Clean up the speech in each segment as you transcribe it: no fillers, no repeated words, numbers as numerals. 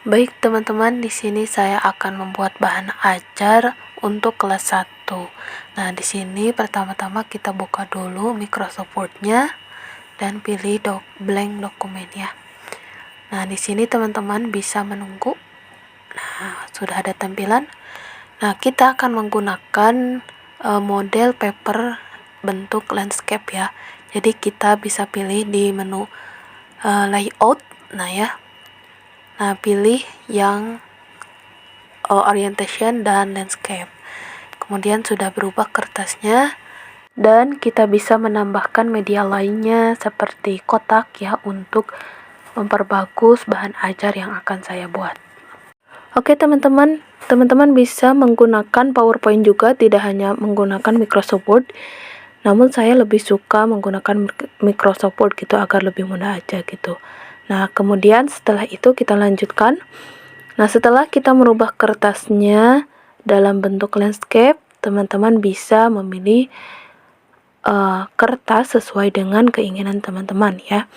Baik teman-teman, di sini saya akan membuat bahan ajar untuk kelas 1. Nah, di sini pertama-tama kita buka dulu Microsoft Word-nya dan pilih blank dokumen ya. Nah, di sini teman-teman bisa menunggu. Nah, sudah ada tampilan. Nah, kita akan menggunakan model paper bentuk landscape ya. Jadi kita bisa pilih di menu layout. Nah ya. Nah, pilih yang orientation dan landscape. Kemudian sudah berubah kertasnya dan kita bisa menambahkan media lainnya seperti kotak ya untuk memperbagus bahan ajar yang akan saya buat. Oke teman-teman bisa menggunakan PowerPoint juga, tidak hanya menggunakan Microsoft Word. Namun saya lebih suka menggunakan Microsoft Word gitu agar lebih mudah aja gitu. Nah, kemudian setelah itu kita lanjutkan. Nah, setelah kita merubah kertasnya dalam bentuk landscape, teman-teman bisa memilih kertas sesuai dengan keinginan teman-teman ya.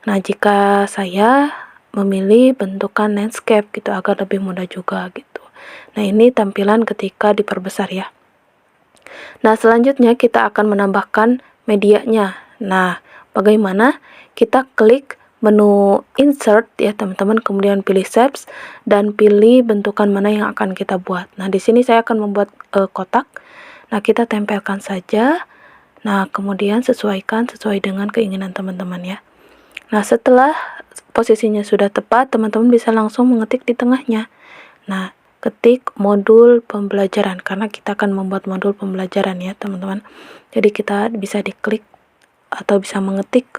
Nah, jika saya memilih bentukan landscape gitu agar lebih mudah juga gitu. Nah, ini tampilan ketika diperbesar ya. Nah, selanjutnya kita akan menambahkan medianya. Nah, bagaimana? Kita klik menu insert ya teman-teman, kemudian pilih shapes dan pilih bentukan mana yang akan kita buat. Nah, di sini saya akan membuat kotak. Nah, kita tempelkan saja. Nah, kemudian sesuaikan sesuai dengan keinginan teman-teman ya. Nah, setelah posisinya sudah tepat, teman-teman bisa langsung mengetik di tengahnya. Nah, ketik modul pembelajaran karena kita akan membuat modul pembelajaran ya teman-teman. Jadi kita bisa diklik atau bisa mengetik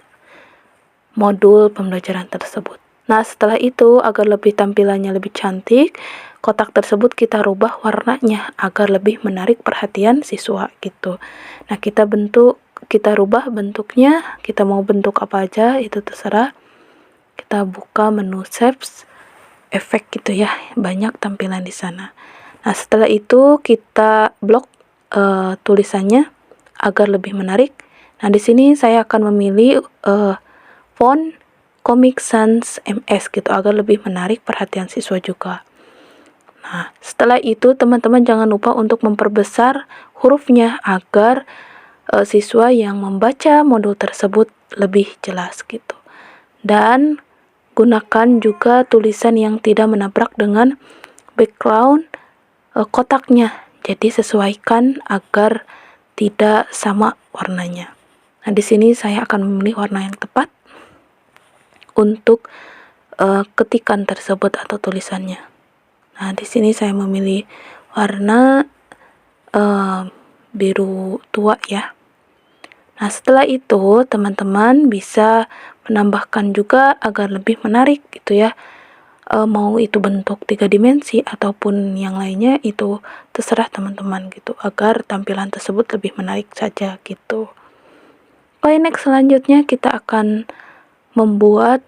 modul pembelajaran tersebut. Nah, setelah itu agar lebih tampilannya lebih cantik, kotak tersebut kita rubah warnanya agar lebih menarik perhatian siswa gitu. Nah, kita rubah bentuknya, kita mau bentuk apa aja itu terserah. Kita buka menu shapes, efek gitu ya, banyak tampilan di sana. Nah, setelah itu kita blok tulisannya agar lebih menarik. Nah, di sini saya akan memilih font Comic Sans MS gitu agar lebih menarik perhatian siswa juga. Nah, setelah itu teman-teman jangan lupa untuk memperbesar hurufnya agar siswa yang membaca modul tersebut lebih jelas gitu. Dan gunakan juga tulisan yang tidak menabrak dengan background kotaknya. Jadi sesuaikan agar tidak sama warnanya. Nah, di sini saya akan memilih warna yang tepat untuk ketikan tersebut atau tulisannya. Nah, di sini saya memilih warna biru tua ya. Nah, setelah itu teman-teman bisa menambahkan juga agar lebih menarik gitu ya. Mau itu bentuk 3 dimensi ataupun yang lainnya itu terserah teman-teman gitu agar tampilan tersebut lebih menarik saja gitu. Oke, next selanjutnya kita akan membuat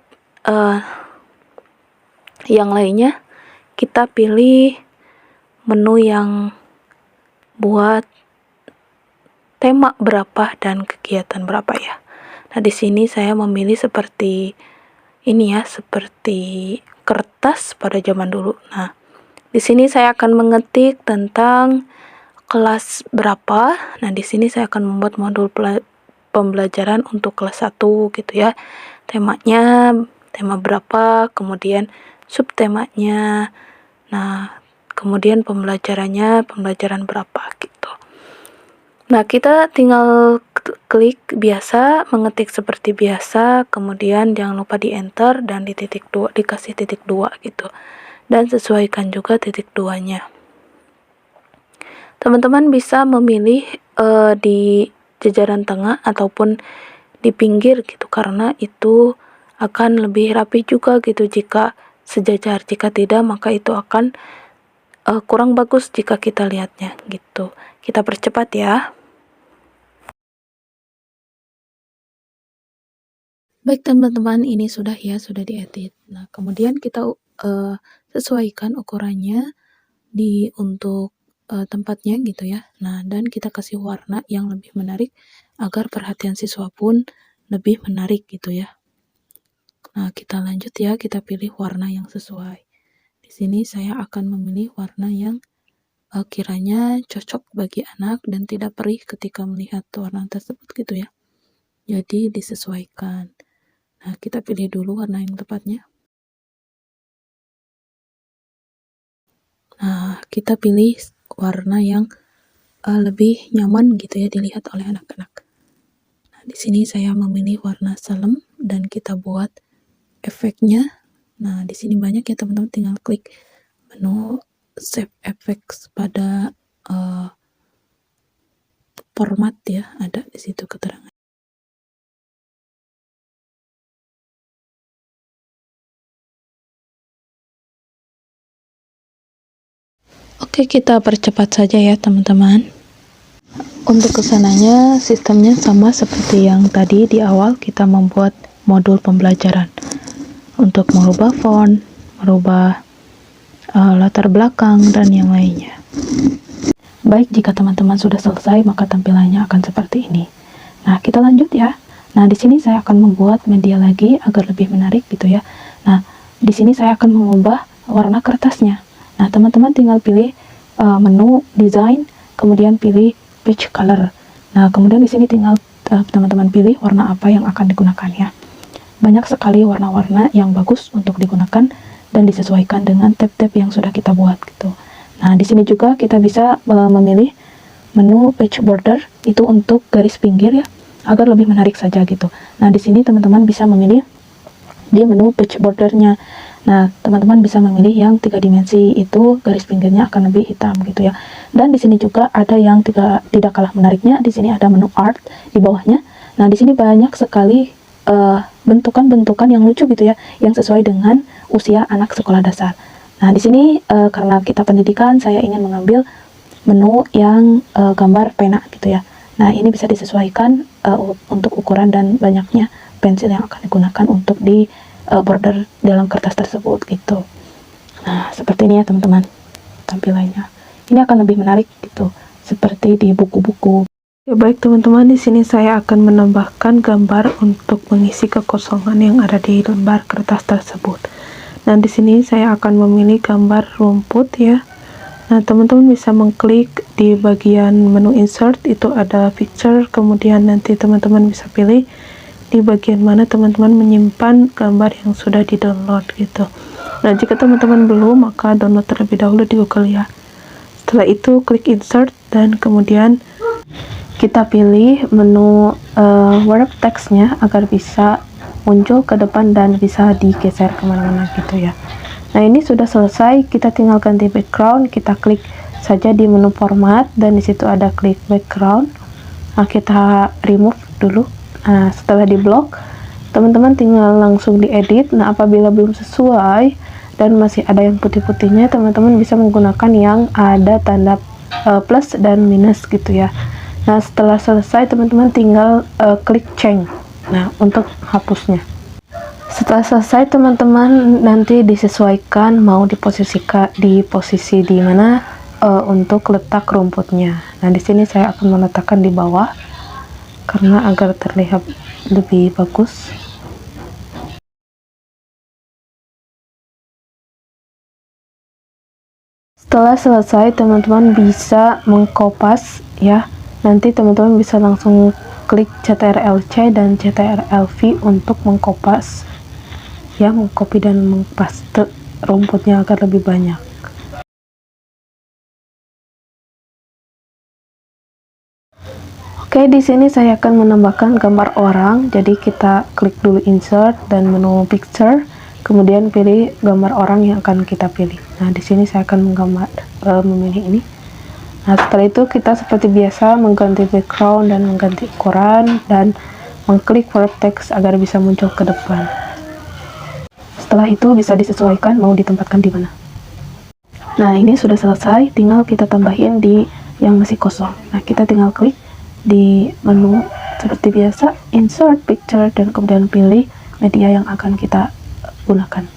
yang lainnya. Kita pilih menu yang buat tema berapa dan kegiatan berapa ya. Nah, di sini saya memilih seperti ini ya, seperti kertas pada zaman dulu. Nah, di sini saya akan mengetik tentang kelas berapa. Nah, di sini saya akan membuat modul pembelajaran untuk kelas 1 gitu ya. Temanya tema berapa, kemudian subtemanya. Nah, kemudian pembelajaran berapa gitu. Nah, kita tinggal klik biasa, mengetik seperti biasa, kemudian jangan lupa di enter dan dikasih titik 2 gitu. Dan sesuaikan juga titik 2-nya. Teman-teman bisa memilih di jajaran tengah ataupun di pinggir gitu, karena itu akan lebih rapi juga gitu jika sejajar. Jika tidak, maka itu akan kurang bagus jika kita lihatnya gitu. Kita percepat ya. Baik teman-teman, ini sudah diedit. Nah, kemudian kita sesuaikan ukurannya untuk tempatnya gitu ya. Nah, dan kita kasih warna yang lebih menarik agar perhatian siswa pun lebih menarik gitu ya. Nah, kita lanjut ya, kita pilih warna yang sesuai. Di sini saya akan memilih warna yang kiranya cocok bagi anak dan tidak perih ketika melihat warna tersebut gitu ya. Jadi disesuaikan. Nah, kita pilih dulu warna yang tepatnya. Nah, kita pilih warna yang lebih nyaman gitu ya dilihat oleh anak-anak. Nah, di sini saya memilih warna salem dan kita buat efeknya. Nah, di sini banyak ya teman-teman, tinggal klik menu save effects pada format ya, ada di situ keterangan. Oke, kita percepat saja ya teman-teman. Untuk kesananya sistemnya sama seperti yang tadi di awal, kita membuat modul pembelajaran untuk merubah font, merubah latar belakang, dan yang lainnya. Baik, jika teman-teman sudah selesai, maka tampilannya akan seperti ini. Nah, kita lanjut ya. Nah, di sini saya akan membuat media lagi agar lebih menarik gitu ya. Nah, di sini saya akan mengubah warna kertasnya. Nah, teman-teman tinggal pilih menu design, kemudian pilih page color. Nah, kemudian di sini tinggal teman-teman pilih warna apa yang akan digunakan ya. Banyak sekali warna-warna yang bagus untuk digunakan dan disesuaikan dengan tab-tab yang sudah kita buat gitu. Nah, di sini juga kita bisa memilih menu page border, itu untuk garis pinggir ya, agar lebih menarik saja gitu. Nah, di sini teman-teman bisa memilih di menu page bordernya. Nah, teman-teman bisa memilih yang 3 dimensi, itu garis pinggirnya akan lebih hitam gitu ya. Dan di sini juga ada yang tidak kalah menariknya, di sini ada menu art di bawahnya. Nah, di sini banyak sekali bentukan-bentukan yang lucu gitu ya, yang sesuai dengan usia anak sekolah dasar. Nah, di sini karena kita pendidikan, saya ingin mengambil menu yang gambar pena gitu ya. Nah, ini bisa disesuaikan untuk ukuran dan banyaknya pensil yang akan digunakan untuk di border dalam kertas tersebut gitu. Nah, seperti ini ya teman-teman tampilannya. Ini akan lebih menarik gitu, seperti di buku-buku. Ya, baik teman-teman, di sini saya akan menambahkan gambar untuk mengisi kekosongan yang ada di lembar kertas tersebut. Nah, di sini saya akan memilih gambar rumput ya. Nah, teman-teman bisa mengklik di bagian menu insert, itu ada picture, kemudian nanti teman-teman bisa pilih di bagian mana teman-teman menyimpan gambar yang sudah di-download gitu. Nah, jika teman-teman belum, maka download terlebih dahulu di Google ya. Setelah itu klik insert dan kemudian kita pilih menu wrap text-nya agar bisa muncul ke depan dan bisa digeser kemana-mana gitu ya. Nah, ini sudah selesai, kita tinggal ganti background, kita klik saja di menu format dan disitu ada klik background. Nah, kita remove dulu. Nah, setelah di blok, teman-teman tinggal langsung diedit. Nah, apabila belum sesuai dan masih ada yang putih-putihnya, teman-teman bisa menggunakan yang ada tanda plus dan minus gitu ya. Nah, setelah selesai teman-teman tinggal klik change. Nah, untuk hapusnya. Setelah selesai teman-teman nanti disesuaikan mau diposisikan di posisi di mana untuk letak rumputnya. Nah, di sini saya akan meletakkan di bawah karena agar terlihat lebih bagus. Setelah selesai teman-teman bisa mengkopas ya. Nanti teman-teman bisa langsung klik CTRL-C dan CTRL-V untuk mengkopas ya, mengcopy dan mengpaste rumputnya agar lebih banyak. Oke, di sini saya akan menambahkan gambar orang. Jadi kita klik dulu insert dan menu picture, kemudian pilih gambar orang yang akan kita pilih. Nah, di sini saya akan memilih ini. Nah, setelah itu kita seperti biasa mengganti background dan mengganti ukuran dan mengklik wrap text agar bisa muncul ke depan. Setelah itu bisa disesuaikan mau ditempatkan di mana. Nah, ini sudah selesai, tinggal kita tambahin di yang masih kosong. Nah, kita tinggal klik di menu seperti biasa, insert picture, dan kemudian pilih media yang akan kita gunakan.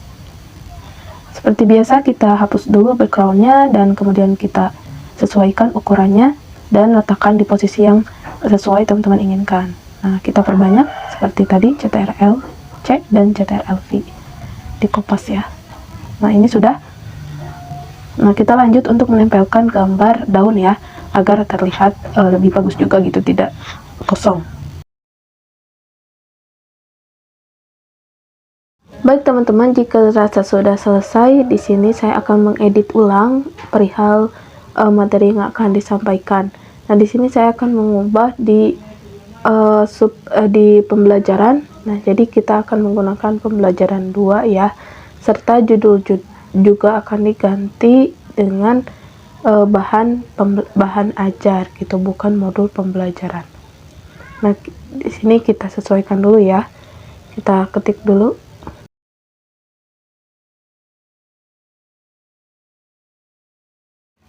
Seperti biasa kita hapus dulu backgroundnya dan kemudian kita sesuaikan ukurannya dan letakkan di posisi yang sesuai teman-teman inginkan. Nah, kita perbanyak seperti tadi, CTRL-C dan CTRL-V, dikopas ya. Nah, ini sudah Nah, kita lanjut untuk menempelkan gambar daun ya, agar terlihat lebih bagus juga gitu, tidak kosong. Baik teman-teman, jika rasa sudah selesai, di sini saya akan mengedit ulang perihal materi yang akan disampaikan. Nah, di sini saya akan mengubah di di pembelajaran. Nah, jadi kita akan menggunakan pembelajaran 2 ya, serta judul juga akan diganti dengan bahan ajar gitu, bukan modul pembelajaran. Nah, di sini kita sesuaikan dulu ya. Kita ketik dulu.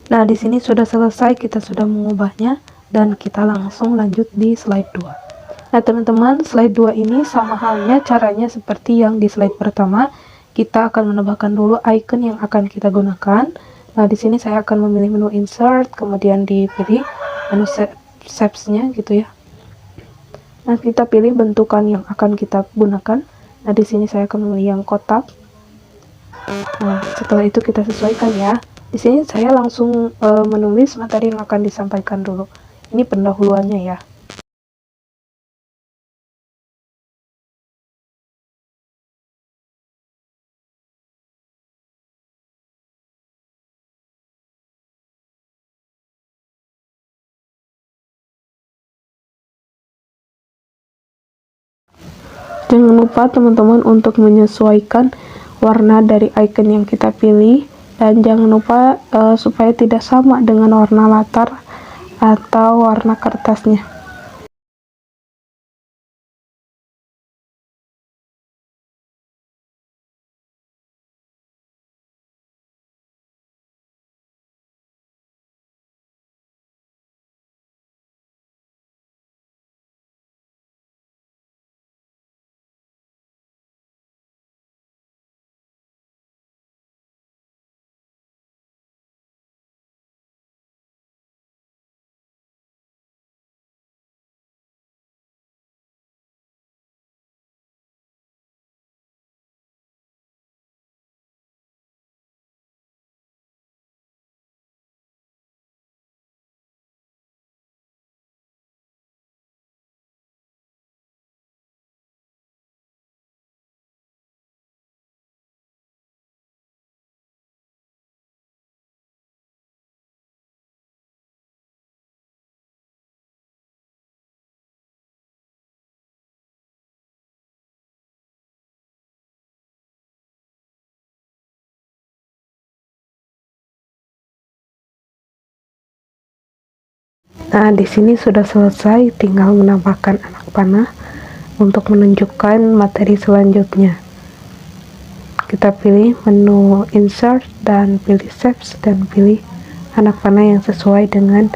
Nah, di sini sudah selesai, kita sudah mengubahnya, dan kita langsung lanjut di slide 2. Nah, teman-teman, slide 2 ini sama halnya caranya seperti yang di slide pertama. Kita akan menambahkan dulu icon yang akan kita gunakan. Nah, di sini saya akan memilih menu insert, kemudian dipilih menu shapes-nya gitu ya. Nah, kita pilih bentukan yang akan kita gunakan. Nah, di sini saya akan memilih yang kotak. Nah, setelah itu kita sesuaikan ya. Di sini saya langsung menulis materi yang akan disampaikan dulu. Ini pendahuluannya ya. Jangan lupa teman-teman untuk menyesuaikan warna dari icon yang kita pilih, dan jangan lupa supaya tidak sama dengan warna latar atau warna kertasnya. Nah, di sini sudah selesai, tinggal menambahkan anak panah untuk menunjukkan materi selanjutnya. Kita pilih menu insert dan pilih shapes dan pilih anak panah yang sesuai dengan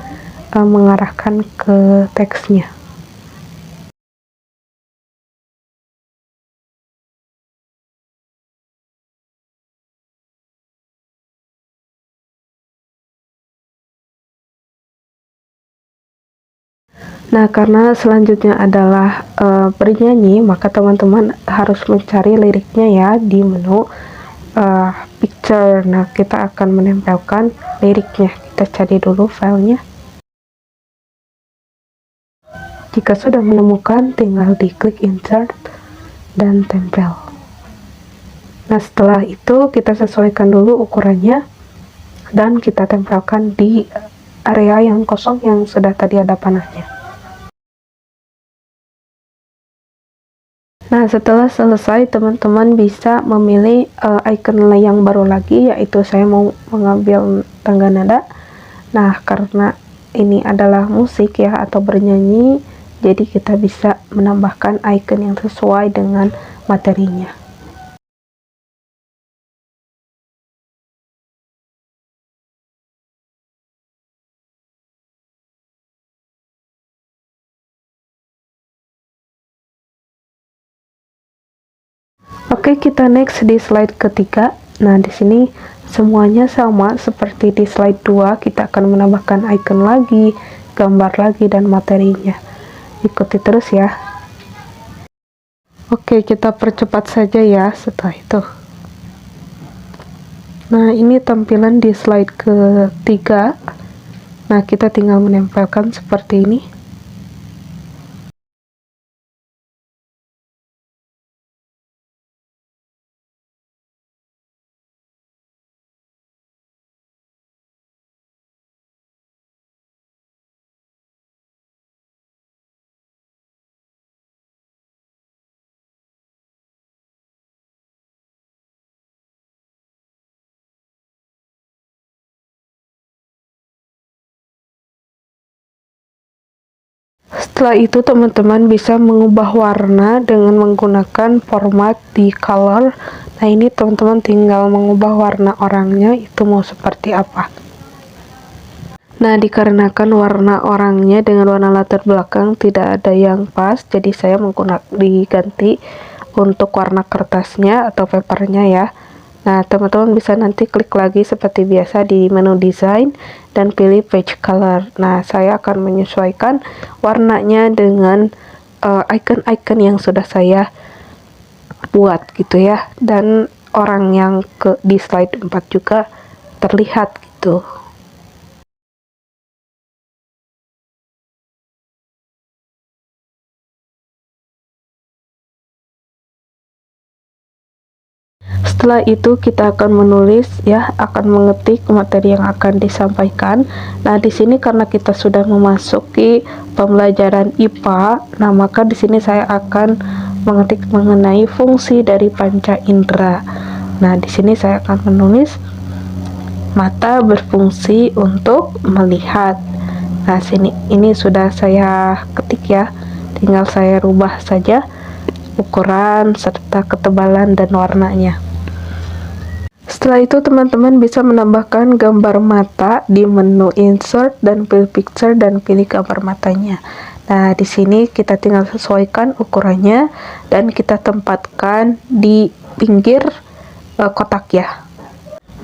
mengarahkan ke teksnya. Nah, karena selanjutnya adalah bernyanyi, maka teman-teman harus mencari liriknya ya di menu picture. Nah, kita akan menempelkan liriknya. Kita cari dulu filenya. Jika sudah menemukan, tinggal diklik insert dan tempel. Nah, setelah itu kita sesuaikan dulu ukurannya dan kita tempelkan di area yang kosong yang sudah tadi ada panahnya. Nah, setelah selesai, teman-teman bisa memilih icon yang baru lagi, yaitu saya mau mengambil tangga nada. Nah, karena ini adalah musik ya, atau bernyanyi, jadi kita bisa menambahkan icon yang sesuai dengan materinya. Oke, kita next di slide ketiga. Nah, di sini semuanya sama seperti di slide 2, kita akan menambahkan icon lagi, gambar lagi, dan materinya. Ikuti terus ya. Oke, kita percepat saja ya setelah itu. Nah, ini tampilan di slide ketiga. Nah, kita tinggal menempelkan seperti ini. Setelah itu teman-teman bisa mengubah warna dengan menggunakan format di color. Nah, ini teman-teman tinggal mengubah warna orangnya itu mau seperti apa. Nah, dikarenakan warna orangnya dengan warna latar belakang tidak ada yang pas, jadi saya menggunakan diganti untuk warna kertasnya atau papernya ya. Nah, teman-teman bisa nanti klik lagi seperti biasa di menu desain dan pilih page color. Nah, saya akan menyesuaikan warnanya dengan icon-icon yang sudah saya buat gitu ya. Dan orang yang di slide 4 juga terlihat gitu. Setelah itu kita akan menulis ya, akan mengetik materi yang akan disampaikan. Nah, di sini karena kita sudah memasuki pembelajaran IPA, nah maka di sini saya akan mengetik mengenai fungsi dari panca indera. Nah, di sini saya akan menulis mata berfungsi untuk melihat. Nah, ini sudah saya ketik ya. Tinggal saya rubah saja ukuran serta ketebalan dan warnanya. Setelah itu teman-teman bisa menambahkan gambar mata di menu insert dan pilih picture dan pilih gambar matanya. Nah, di sini kita tinggal sesuaikan ukurannya dan kita tempatkan di pinggir kotak ya.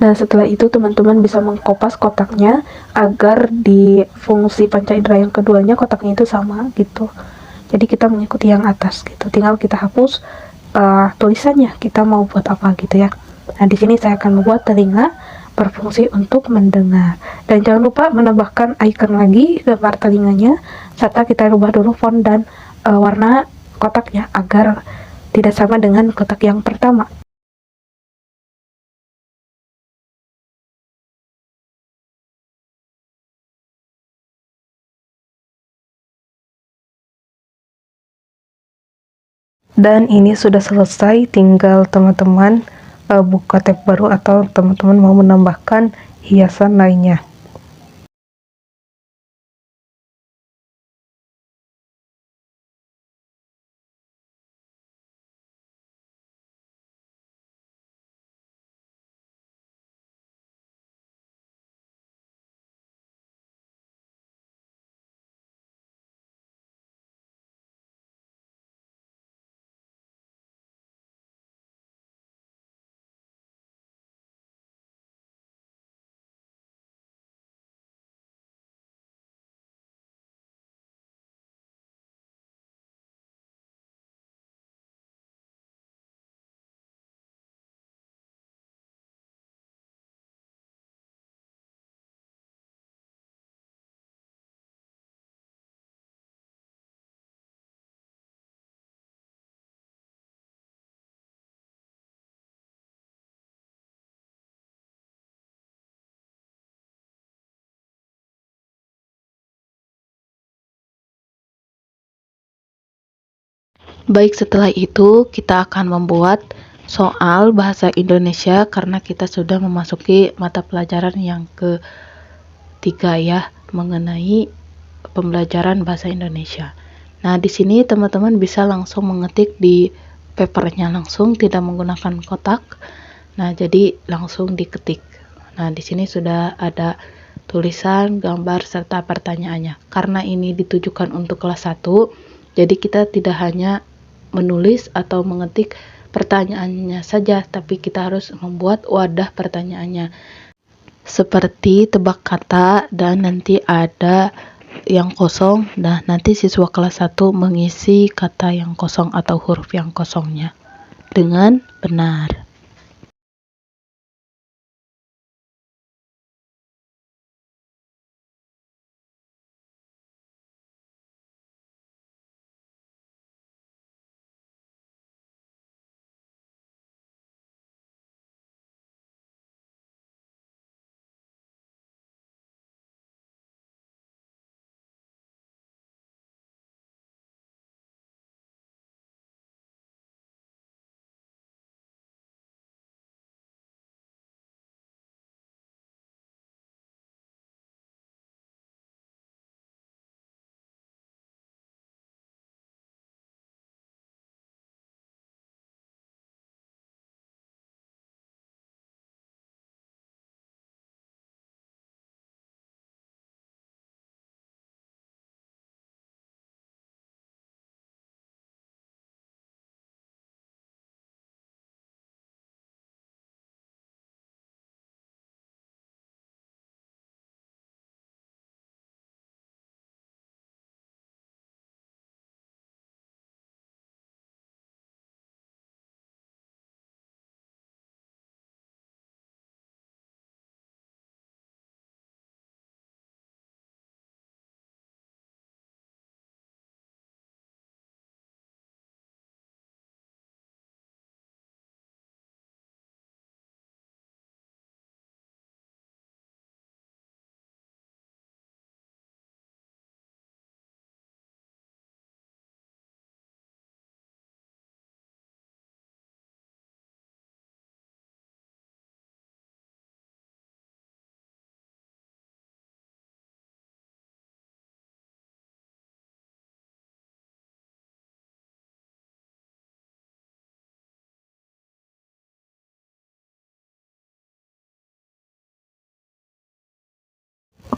Nah, setelah itu teman-teman bisa mengkopas kotaknya agar di fungsi panca indera yang keduanya kotaknya itu sama gitu. Jadi kita mengikuti yang atas gitu. Tinggal kita hapus tulisannya kita mau buat apa gitu ya. Nah, di sini saya akan membuat telinga berfungsi untuk mendengar. Dan jangan lupa menambahkan icon lagi gambar telinganya, serta kita rubah dulu font dan warna kotaknya agar tidak sama dengan kotak yang pertama. Dan ini sudah selesai, tinggal teman-teman buka tab baru atau teman-teman mau menambahkan hiasan lainnya. Baik, setelah itu kita akan membuat soal bahasa Indonesia karena kita sudah memasuki mata pelajaran yang ketiga ya, mengenai pembelajaran bahasa Indonesia. Nah, di sini teman-teman bisa langsung mengetik di papernya langsung, tidak menggunakan kotak. Nah, jadi langsung diketik. Nah, di sini sudah ada tulisan, gambar, serta pertanyaannya. Karena ini ditujukan untuk kelas 1, jadi kita tidak hanya menulis atau mengetik pertanyaannya saja, tapi kita harus membuat wadah pertanyaannya. Seperti tebak kata dan nanti ada yang kosong. Nah, nanti siswa kelas 1 mengisi kata yang kosong atau huruf yang kosongnya dengan benar.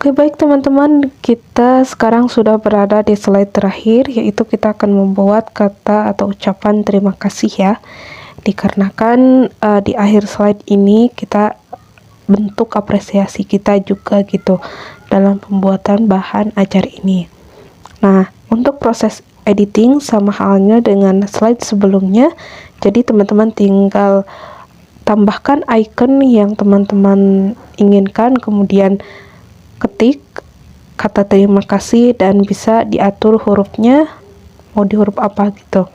Oke, baik teman-teman, kita sekarang sudah berada di slide terakhir, yaitu kita akan membuat kata atau ucapan terima kasih ya. Dikarenakan di akhir slide ini kita bentuk apresiasi kita juga gitu dalam pembuatan bahan ajar ini. Nah, untuk proses editing sama halnya dengan slide sebelumnya, jadi teman-teman tinggal tambahkan icon yang teman-teman inginkan, kemudian ketik kata terima kasih dan bisa diatur hurufnya mau di huruf apa gitu.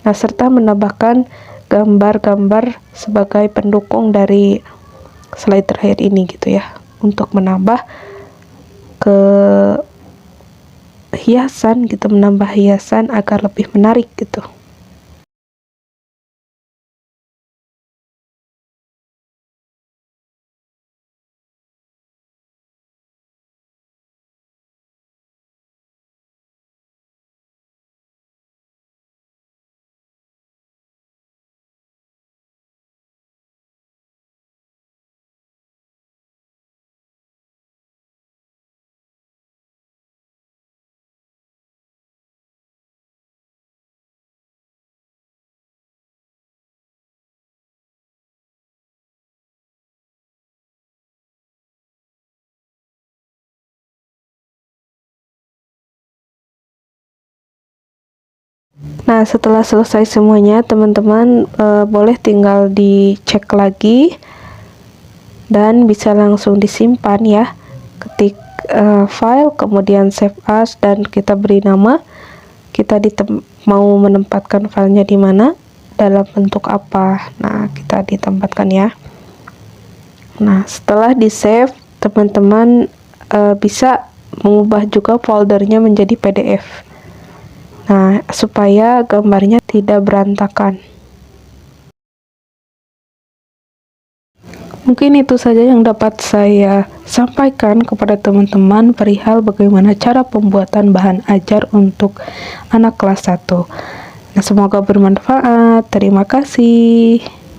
Nah, serta menambahkan gambar-gambar sebagai pendukung dari slide terakhir ini gitu ya, untuk menambah ke hiasan gitu, menambah hiasan agar lebih menarik gitu. Nah, setelah selesai semuanya, teman-teman boleh tinggal dicek lagi dan bisa langsung disimpan ya. Ketik file, kemudian save as, dan kita beri nama. Kita mau menempatkan filenya di mana, dalam bentuk apa. Nah, kita ditempatkan ya. Nah, setelah di save, teman-teman bisa mengubah juga foldernya menjadi PDF. Nah, supaya gambarnya tidak berantakan. Mungkin itu saja yang dapat saya sampaikan kepada teman-teman perihal bagaimana cara pembuatan bahan ajar untuk anak kelas 1. Nah, semoga bermanfaat. Terima kasih.